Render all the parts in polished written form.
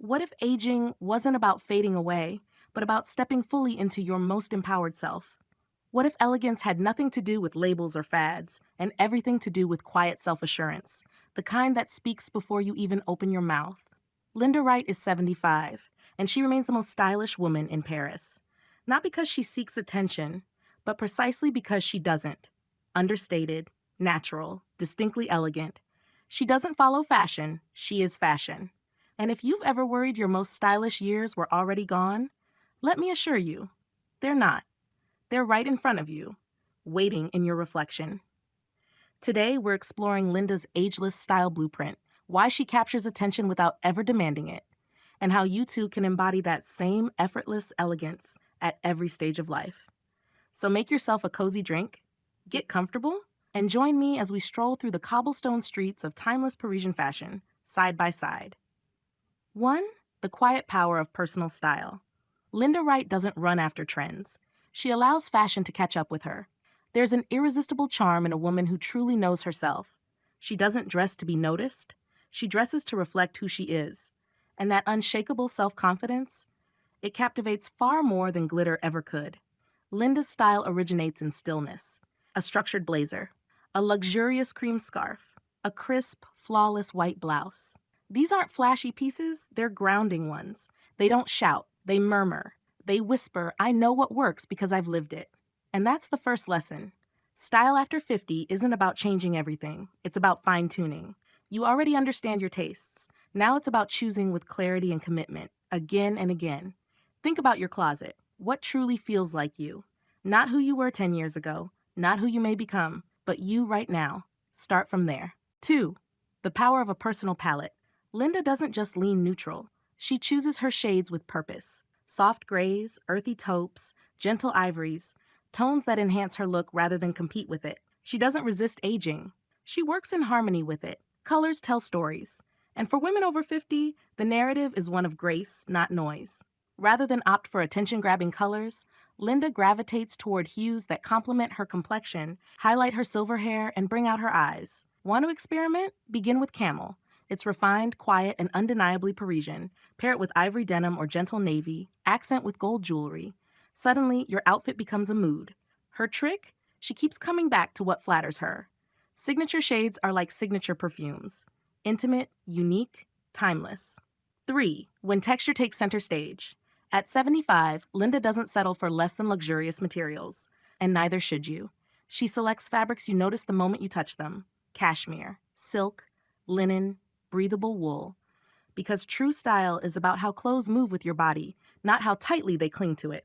What if aging wasn't about fading away, but about stepping fully into your most empowered self? What if elegance had nothing to do with labels or fads, and everything to do with quiet self assurance, the kind that speaks before you even open your mouth? Linda Wright is 75, and she remains the most stylish woman in Paris. Not because she seeks attention, but precisely because she doesn't. Understated, natural, distinctly elegant. She doesn't follow fashion, she is fashion. And if you've ever worried your most stylish years were already gone, let me assure you, they're not. They're right in front of you, waiting in your reflection. Today, we're exploring Linda's ageless style blueprint, why she captures attention without ever demanding it, and how you too can embody that same effortless elegance at every stage of life. So make yourself a cozy drink, get comfortable, and join me as we stroll through the cobblestone streets of timeless Parisian fashion, side by side. 1. The quiet power of personal style. Linda Wright doesn't run after trends. She allows fashion to catch up with her. There's an irresistible charm in a woman who truly knows herself. She doesn't dress to be noticed. She dresses to reflect who she is. And that unshakable self-confidence, it captivates far more than glitter ever could. Linda's style originates in stillness. A structured blazer, a luxurious cream scarf, a crisp, flawless white blouse. These aren't flashy pieces, they're grounding ones. They don't shout, they murmur. They whisper, I know what works because I've lived it. And that's the first lesson. Style after 50 isn't about changing everything, it's about fine-tuning. You already understand your tastes. Now it's about choosing with clarity and commitment, again and again. Think about your closet. What truly feels like you? Not who you were 10 years ago, not who you may become, but you right now. Start from there. 2. The power of a personal palette. Linda doesn't just lean neutral. She chooses her shades with purpose. Soft grays, earthy taupes, gentle ivories, tones that enhance her look rather than compete with it. She doesn't resist aging. She works in harmony with it. Colors tell stories. And for women over 50, the narrative is one of grace, not noise. Rather than opt for attention-grabbing colors, Linda gravitates toward hues that complement her complexion, highlight her silver hair, and bring out her eyes. Want to experiment? Begin with camel. It's refined, quiet, and undeniably Parisian. Pair it with ivory denim or gentle navy, accent with gold jewelry. Suddenly, your outfit becomes a mood. Her trick? She keeps coming back to what flatters her. Signature shades are like signature perfumes. Intimate, unique, timeless. 3. When texture takes center stage. At 75, Linda doesn't settle for less than luxurious materials, and neither should you. She selects fabrics you notice the moment you touch them. Cashmere, silk, linen, breathable wool. Because true style is about how clothes move with your body, not how tightly they cling to it.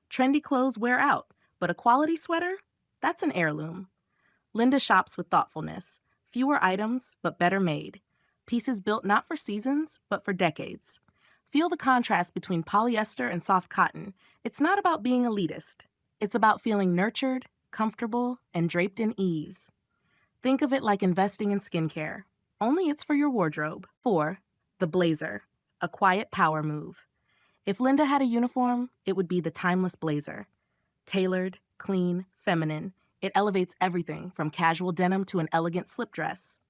Trendy clothes wear out, but a quality sweater? That's an heirloom. Linda shops with thoughtfulness. Fewer items, but better made. Pieces built not for seasons, but for decades. Feel the contrast between polyester and soft cotton. It's not about being elitist. It's about feeling nurtured, comfortable, and draped in ease. Think of it like investing in skincare. Only it's for your wardrobe. 4. The blazer. A quiet power move. If Linda had a uniform, it would be the timeless blazer. Tailored, clean, feminine, it elevates everything from casual denim to an elegant slip dress.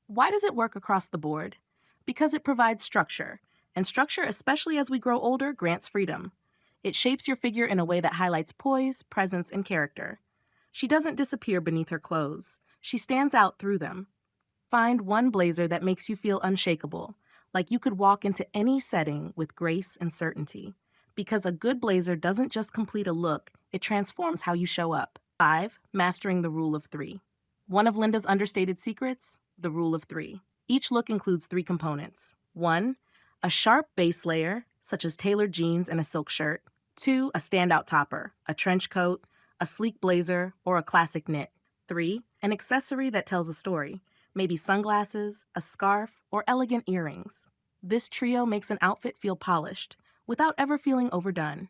Why does it work across the board? Because it provides structure, and structure, especially as we grow older, grants freedom. It shapes your figure in a way that highlights poise, presence, and character. She doesn't disappear beneath her clothes. She stands out through them. Find one blazer that makes you feel unshakable, like you could walk into any setting with grace and certainty. Because a good blazer doesn't just complete a look, it transforms how you show up. 5. Mastering the rule of 3. One of Linda's understated secrets? The rule of 3. Each look includes 3 components. 1. A sharp base layer, such as tailored jeans and a silk shirt. 2. A standout topper, a trench coat, a sleek blazer, or a classic knit. 3. An accessory that tells a story, maybe sunglasses, a scarf, or elegant earrings. This trio makes an outfit feel polished, without ever feeling overdone.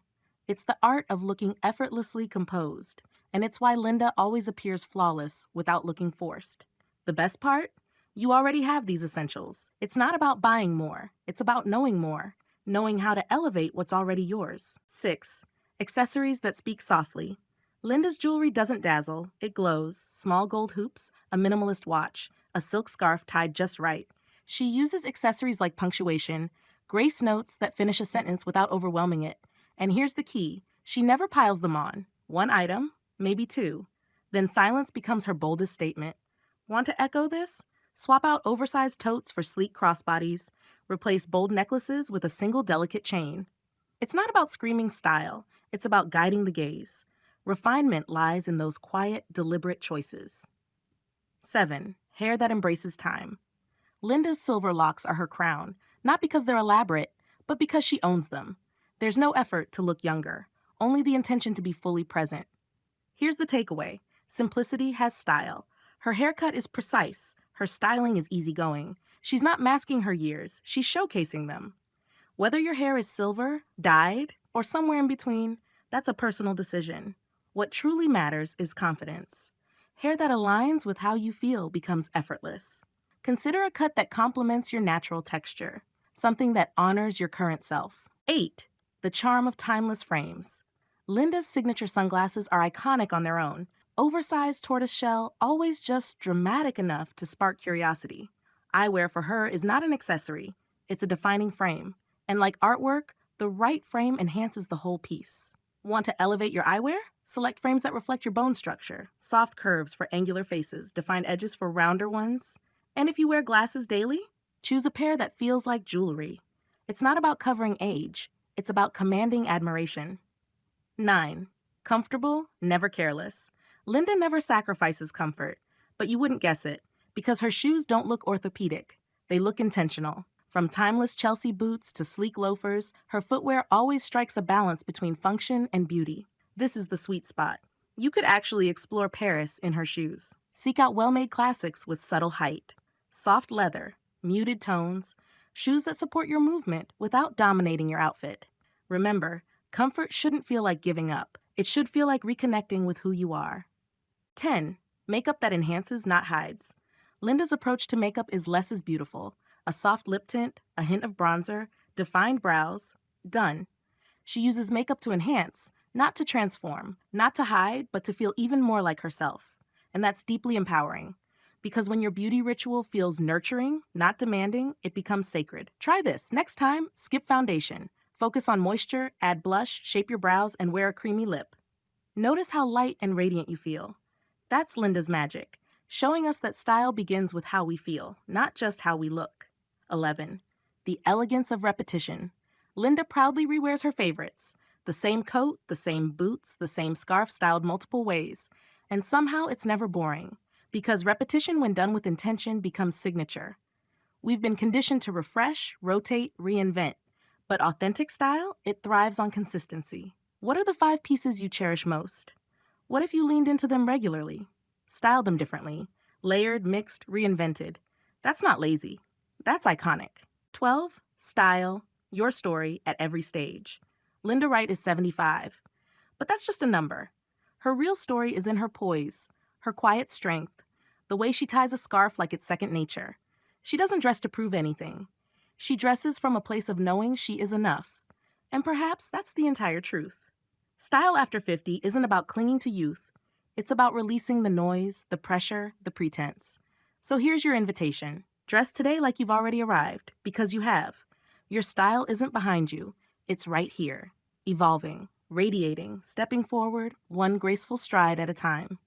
It's the art of looking effortlessly composed, and it's why Linda always appears flawless without looking forced. The best part? You already have these essentials. It's not about buying more, it's about knowing more, knowing how to elevate what's already yours. 6. Accessories that speak softly. Linda's jewelry doesn't dazzle, it glows. Small gold hoops, a minimalist watch, a silk scarf tied just right. She uses accessories like punctuation, Grace notes that finish a sentence without overwhelming it. And here's the key, she never piles them on. One item, maybe two. Then silence becomes her boldest statement. Want to echo this? Swap out oversized totes for sleek crossbodies. Replace bold necklaces with a single delicate chain. It's not about screaming style, it's about guiding the gaze. Refinement lies in those quiet, deliberate choices. 7. Hair that embraces time. Linda's silver locks are her crown, not because they're elaborate, but because she owns them. There's no effort to look younger, only the intention to be fully present. Here's the takeaway. Simplicity has style. Her haircut is precise. Her styling is easygoing. She's not masking her years, she's showcasing them. Whether your hair is silver, dyed, or somewhere in between, that's a personal decision. What truly matters is confidence. Hair that aligns with how you feel becomes effortless. Consider a cut that complements your natural texture, something that honors your current self. 8. The charm of timeless frames. Linda's signature sunglasses are iconic on their own. Oversized tortoiseshell, always just dramatic enough to spark curiosity. Eyewear for her is not an accessory, it's a defining frame. And like artwork, the right frame enhances the whole piece. Want to elevate your eyewear? Select frames that reflect your bone structure. Soft curves for angular faces, defined edges for rounder ones. And if you wear glasses daily, choose a pair that feels like jewelry. It's not about covering age, it's about commanding admiration. 9. Comfortable, never careless. Linda never sacrifices comfort, but you wouldn't guess it, because her shoes don't look orthopedic. They look intentional. From timeless Chelsea boots to sleek loafers, her footwear always strikes a balance between function and beauty. This is the sweet spot. You could actually explore Paris in her shoes. Seek out well-made classics with subtle height. Soft leather, muted tones, shoes that support your movement without dominating your outfit. Remember, comfort shouldn't feel like giving up. It should feel like reconnecting with who you are. 10. Makeup that enhances, not hides. Linda's approach to makeup is less is beautiful. A soft lip tint, a hint of bronzer, defined brows, done. She uses makeup to enhance, not to transform, not to hide, but to feel even more like herself. And that's deeply empowering. Because when your beauty ritual feels nurturing, not demanding, it becomes sacred. Try this. Next time, skip foundation. Focus on moisture, add blush, shape your brows, and wear a creamy lip. Notice how light and radiant you feel. That's Linda's magic, showing us that style begins with how we feel, not just how we look. 11. The elegance of repetition. Linda proudly rewears her favorites. The same coat, the same boots, the same scarf styled multiple ways. And somehow it's never boring, because repetition when done with intention becomes signature. We've been conditioned to refresh, rotate, reinvent. But authentic style, it thrives on consistency. What are the 5 pieces you cherish most? What if you leaned into them regularly? Style them differently. Layered, mixed, reinvented. That's not lazy. That's iconic. 12. Style, your story at every stage. Linda Wright is 75. But that's just a number. Her real story is in her poise, her quiet strength, the way she ties a scarf like it's second nature. She doesn't dress to prove anything. She dresses from a place of knowing she is enough. And perhaps that's the entire truth. Style after 50 isn't about clinging to youth. It's about releasing the noise, the pressure, the pretense. So here's your invitation. Dress today like you've already arrived, because you have. Your style isn't behind you. It's right here, evolving, radiating, stepping forward, one graceful stride at a time.